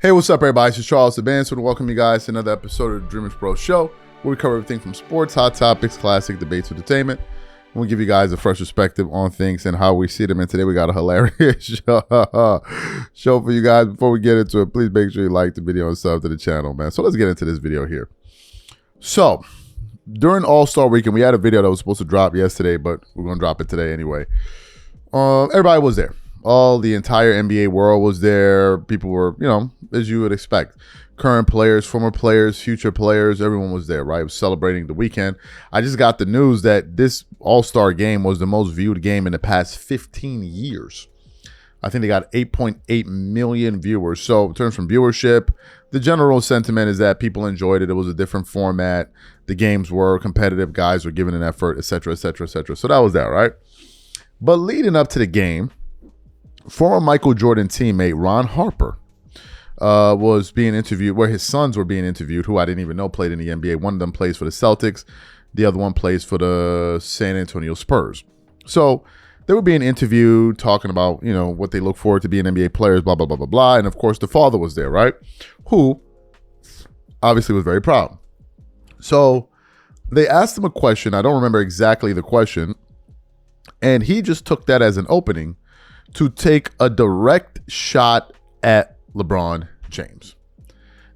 Hey, what's up, everybody? This is Charles Advance, and welcome you guys to another episode of the DREAMERSPRO show, where we cover everything from sports, hot topics, classic debates, entertainment. And we give you guys a fresh perspective on things and how we see them. And today we got a hilarious show for you guys. Before we get into it, please make sure you like the video and sub to the channel, man. So let's get into this video here. So during All-Star Weekend, we had a video that was supposed to drop yesterday, but we're going to drop it today anyway. Everybody was there. The entire NBA world was there. People were, as you would expect. Current players, former players, future players, everyone was there, right? It was celebrating the weekend. I just got the news that this All-Star game was the most viewed game in the past 15 years. I think they got 8.8 million viewers. So in terms of viewership, the general sentiment is that people enjoyed it. It was a different format. The games were competitive. Guys were giving an effort, et cetera, et cetera, et cetera. So that was that, right? But leading up to the game, former Michael Jordan teammate Ron Harper was being interviewed, where his sons were being interviewed, who I didn't even know played in the NBA. One of them plays for the Celtics. The other one plays for the San Antonio Spurs. So they were being interviewed, talking about, what they look forward to being NBA players, blah, blah, blah, blah, blah. And of course, the father was there, right? Who obviously was very proud. So they asked him a question. I don't remember exactly the question. And he just took that as an opening to take a direct shot at LeBron James.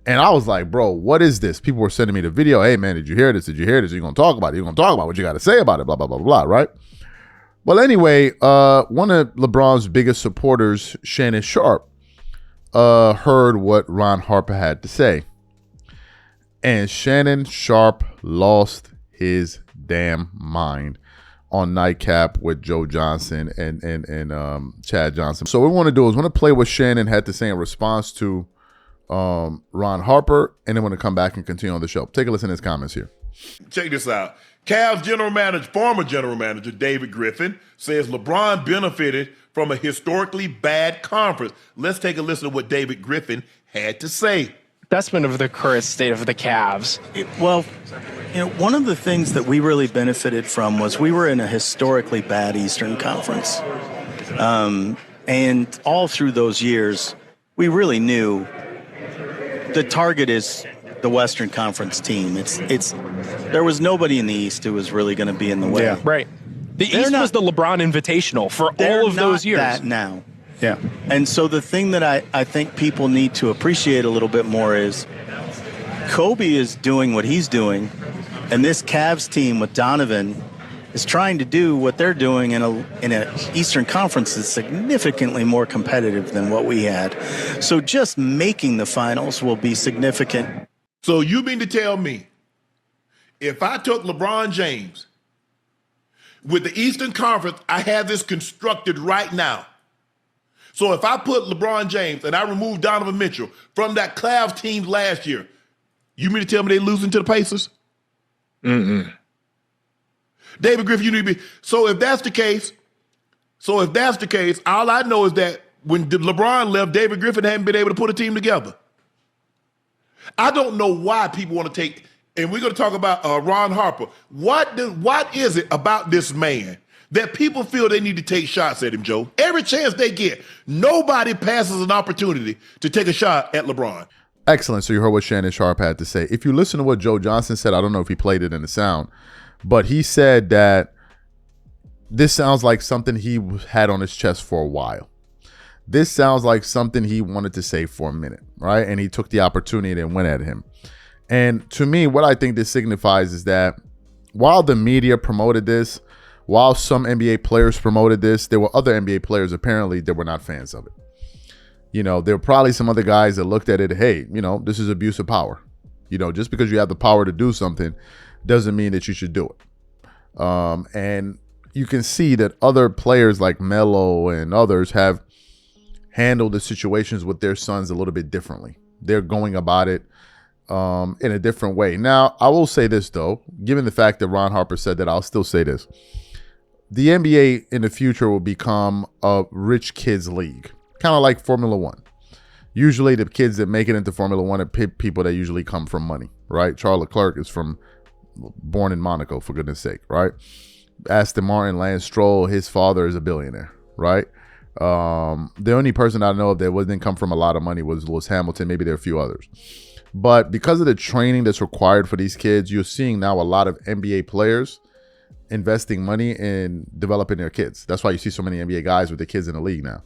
And I was like, bro, what is this? People were sending me the video. Hey, man, did you hear this? Did you hear this? Are you going to talk about it? You're going to talk about what you got to say about it, blah, blah, blah, blah, right? Well, anyway, one of LeBron's biggest supporters, Shannon Sharpe, heard what Ron Harper had to say. And Shannon Sharpe lost his damn mind on Nightcap with Joe Johnson and Chad Johnson. So what we want to do is play what Shannon had to say in response to Ron Harper, and then we're going to come back and continue on the show. Take a listen to his comments here. Check this out. Cavs former general manager David Griffin says LeBron benefited from a historically bad conference. Let's take a listen to what David Griffin had to say. Assessment of the current state of the Cavs. One of the things that we really benefited from was we were in a historically bad Eastern Conference. And all through those years, we really knew the target is the Western Conference team. There was nobody in the East who was really going to be in the way. Yeah. Right. The East was the LeBron Invitational for all of those years. That now. Yeah. And so the thing that I think people need to appreciate a little bit more is Kobe is doing what he's doing, and this Cavs team with Donovan is trying to do what they're doing in a Eastern Conference that's significantly more competitive than what we had. So just making the finals will be significant. So you mean to tell me if I took LeBron James with the Eastern Conference, I have this constructed right now. So if I put LeBron James and I remove Donovan Mitchell from that Cavs team last year, you mean to tell me they losing to the Pacers? Mm-mm. David Griffin, you need to be. So if that's the case, all I know is that when LeBron left, David Griffin hadn't been able to put a team together. I don't know why people want to take, and we're going to talk about Ron Harper. What is it about this man that people feel they need to take shots at him, Joe? Every chance they get, nobody passes an opportunity to take a shot at LeBron. Excellent. So you heard what Shannon Sharpe had to say. If you listen to what Joe Johnson said, I don't know if he played it in the sound, but he said that this sounds like something he had on his chest for a while. This sounds like something he wanted to say for a minute, right? And he took the opportunity and went at him. And to me, what I think this signifies is that while the media promoted this, while some NBA players promoted this, there were other NBA players apparently that were not fans of it. There were probably some other guys that looked at it, hey, this is abuse of power. Just because you have the power to do something doesn't mean that you should do it. And you can see that other players like Melo and others have handled the situations with their sons a little bit differently. They're going about it in a different way. Now, I will say this, though, given the fact that Ron Harper said that, I'll still say this. The NBA in the future will become a rich kids league, kind of like Formula One. Usually the kids that make it into Formula One are people that usually come from money, right? Charles Leclerc is born in Monaco, for goodness sake, right? Aston Martin, Lance Stroll, his father is a billionaire, right? The only person I know of that didn't come from a lot of money was Lewis Hamilton. Maybe there are a few others. But because of the training that's required for these kids, you're seeing now a lot of NBA players investing money in developing their kids. That's why you see so many NBA guys with their kids in the league now.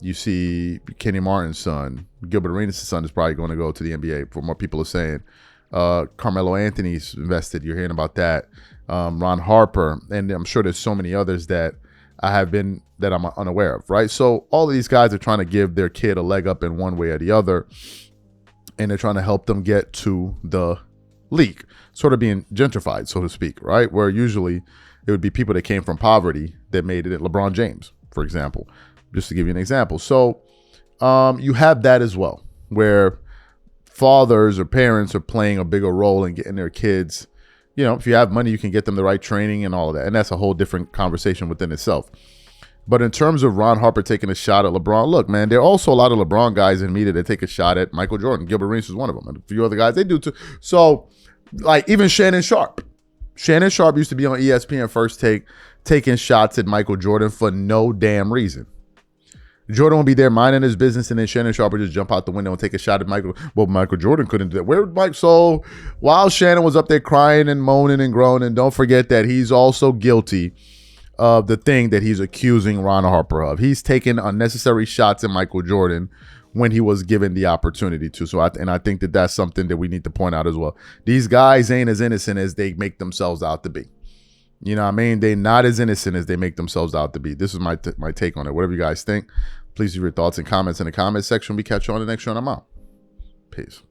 You see Kenny Martin's son, Gilbert Arenas' son is probably going to go to the NBA, for what people are saying. Carmelo Anthony's invested. You're hearing about that. Ron Harper, and I'm sure there's so many others that I'm unaware of, right? So all of these guys are trying to give their kid a leg up in one way or the other, and they're trying to help them get to the league, sort of being gentrified, so to speak, right? Where usually it would be people that came from poverty that made it. LeBron James, for example, just to give you an example. So you have that as well, where fathers or parents are playing a bigger role in getting their kids. If you have money, you can get them the right training and all of that. And that's a whole different conversation within itself. But in terms of Ron Harper taking a shot at LeBron, look, man, there are also a lot of LeBron guys in media that take a shot at Michael Jordan. Gilbert Arenas is one of them. And a few other guys, they do too. So, like, even Shannon Sharpe. Shannon Sharpe used to be on ESPN First Take, taking shots at Michael Jordan for no damn reason. Jordan will be there minding his business, and then Shannon Sharpe would just jump out the window and take a shot at Michael. Well, Michael Jordan couldn't do that. Where Mike? So while Shannon was up there crying and moaning and groaning, don't forget that he's also guilty of the thing that he's accusing Ron Harper of. He's taken unnecessary shots at Michael Jordan when he was given the opportunity to. So I think that that's something that we need to point out as well. These guys ain't as innocent as they make themselves out to be. You know what I mean? They're not as innocent as they make themselves out to be. This is my take on it. Whatever you guys think, please leave your thoughts and comments in the comment section. We catch you on the next show, and I'm out. Peace.